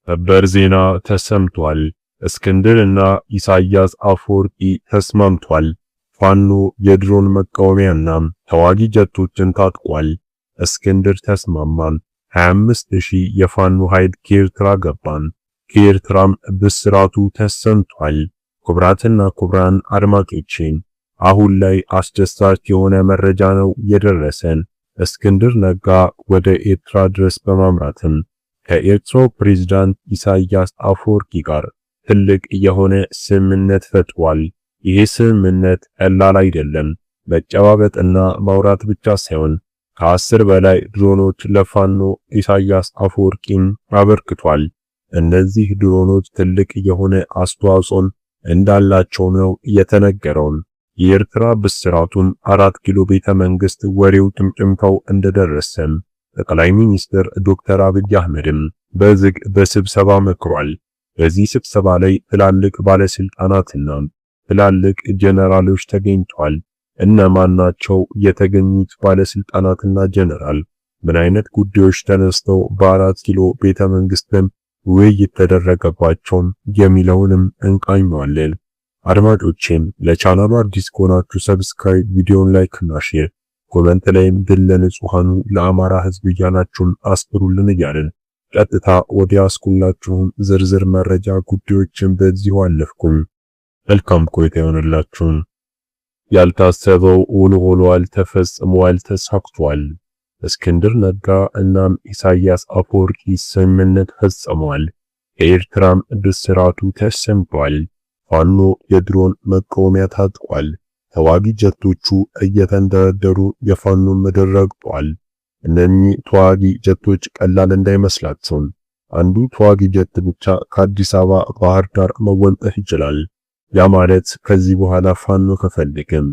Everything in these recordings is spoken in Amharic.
ሰበር ዜና ተሰምቷል። እስክንድርና ኢሳያስ አፈወርቂ ተስማምቷል። ፋኖ የድሮን መቃወሚያና ተዋጊ ጀቶችን ታጥቋል። እስክንድር ተስማማን። 25000 የፋኖ ኃይል ከኤርትራ ገባን። ከኤርትራም ብስራቱ ተሰምቷል። ክቡራትና ክቡራን አድማጮቼን አሁን ላይ አስደሳች የሆነ መረጃ ነው የደረሰን። እስክንድር ነጋ ወደ ኤርትራ ድረስ በማምራትም ከኤርትራው ፕሬዝዳንት ኢሳያስ አፈወርቂ ጋር ትልቅ የሆነ ስምምነት ፈጥሯል። ይህ ስምምነት ቀላል አይደለም። መጨባበጥና ማውራት ብቻ ሳይሆን ከ10 በላይ ድሮኖች ለፋኖ ኢሳያስ አፈወርቂም አበርክቷል። እነዚህ ድሮኖች ትልቅ የሆነ አስተዋጽኦን እንዳላቸው ነው የተነገረው። የኤርትራ ብስራቱን 4 ኪሎ ቤተ መንግስት ወሬው ጭምጭምታው እንደደረሰም ጠቅላይ ሚኒስትር ዶክተር አብይ አህመድም በዝግ በስብሰባ መክሯል። በዚህ ስብሰባ ላይ ትላልቅ ባለስልጣናትና ትላልቅ ጀነራሎች ተገኝተዋል። እነማን ናቸው የተገኙት ባለስልጣናትና ጀነራል? ምን አይነት ጉዳዮች ተነስተው በ4 ኪሎ ቤተ መንግስትም ውይይት ተደረገባቸው የሚለውንም እንቃኘዋለን። አድማጮቼም ለቻናሉ አዲስ ከሆናችሁ ሰብስክራይብ፣ ቪዲዮን ላይክ እና ሼር፣ ኮሜንት ላይም ድል ለንጹሃኑ ለአማራ ህዝብ እያላችሁን አስፍሩልን እያልን ቀጥታ ወደ ያስኩላችሁም ዝርዝር መረጃ ጉዳዮችን በዚሁ አለፍኩኝ። መልካም ቆይታ ይሆንላችሁ። ያልታሰበው እውን ሆኗል፣ ተፈጽሟል፣ ተሳክቷል። እስክንድር ነጋ እናም ኢሳያስ አፈወርቂ ስምምነት ፈጽመዋል። ከኤርትራም ብስራቱ ተሰምቷል። ፋኖ የድሮን መቃወሚያ ታጥቋል። ተዋጊ ጀቶቹ እየተንደረደሩ የፋኖ ምድር ረግጧል። እነኚህ ተዋጊ ጀቶች ቀላል እንዳይመስላችሁ። አንዱ ተዋጊ ጀት ብቻ ከአዲስ አበባ ባህር ዳር መወንጠፍ ይችላል። ያ ማለት ከዚህ በኋላ ፋኖ ከፈልግም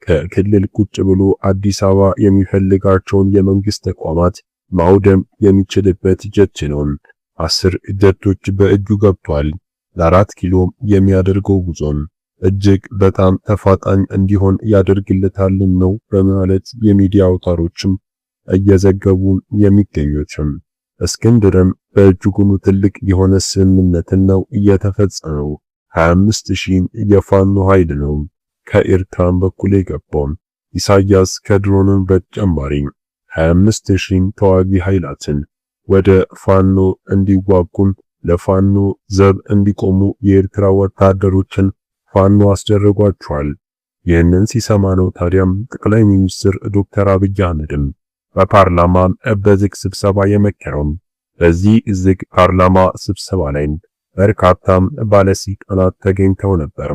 ከክልል ቁጭ ብሎ አዲስ አበባ የሚፈልጋቸውን የመንግስት ተቋማት ማውደም የሚችልበት ጀት ነው። 10 ጀቶች በእጁ ገብቷል። ለ4 ኪሎ የሚያደርገው ጉዞም እጅግ በጣም ተፋጣኝ እንዲሆን ያደርግለታል ነው በማለት የሚዲያ አውታሮችም እየዘገቡ የሚገኙትም። እስክንድርም በእጅጉኑ ትልቅ የሆነ ስምምነትን ነው እየተፈጸመው። 25000 የፋኖ ኃይል ነው ከኤርትራም በኩል የገባው። ኢሳያስ ከድሮንም በተጨማሪ 25000 ተዋጊ ኃይላትን ወደ ፋኖ እንዲዋጉም ለፋኖ ዘብ እንዲቆሙ የኤርትራ ወታደሮችን ፋኖ አስደረጓቸዋል። ይህንን ሲሰማ ነው ታዲያም ጠቅላይ ሚኒስትር ዶክተር አብይ አህመድም በፓርላማ በዝግ ስብሰባ የመከረው። በዚህ ዝግ ፓርላማ ስብሰባ ላይ በርካታም ባለስልጣናት ተገኝተው ነበር።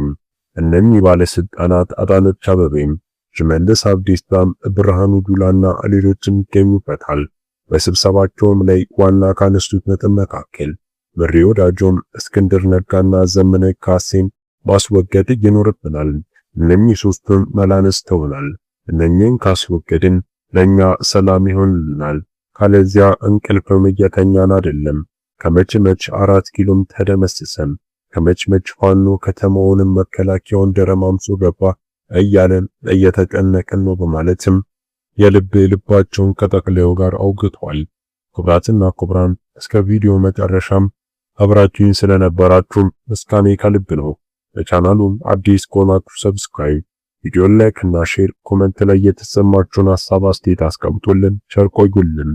እነኚህ ባለስልጣናት አዳነች አቤቤም፣ ሽመልስ አብዲሳም፣ ብርሃኑ ጁላና ሌሎችም ይገኙበታል። በስብሰባቸውም ላይ ዋና ካነሱት ነጥብ መካከል ምሬ ወዳጆም፣ እስክንድር ነጋና ዘመነ ካሴን ማስወገድ ይኖርብናል። እነኚህ ሶስቱም መላነስተውናል። እነኚህን ካስወገድን ለኛ ሰላም ይሆንልናል። ካለዚያ እንቅልፍም እየተኛን አይደለም። ከመችመች 4 ኪሎም ተደመሰሰም፣ ከመችመች ፋኖ ከተማውንም መከላከያውን ደረማምሶ ገባ እያለን እየተጨነቀን ነው በማለትም ልባቸውን ከጠቅላዩ ጋር አውግቷል። ክቡራትና ክቡራን እስከ ቪዲዮ መጨረሻም አብራችሁኝ ስለነበራችሁ ምስጋናዬ ከልብ ነው። ለቻናሉም አዲስ ከሆናችሁ ሰብስክራይብ፣ ቪዲዮ ላይክ እና ሼር፣ ኮሜንት ላይ የተሰማችሁን ሐሳብ አስተያየት አስቀምጡልን። ቸር ቆዩልን።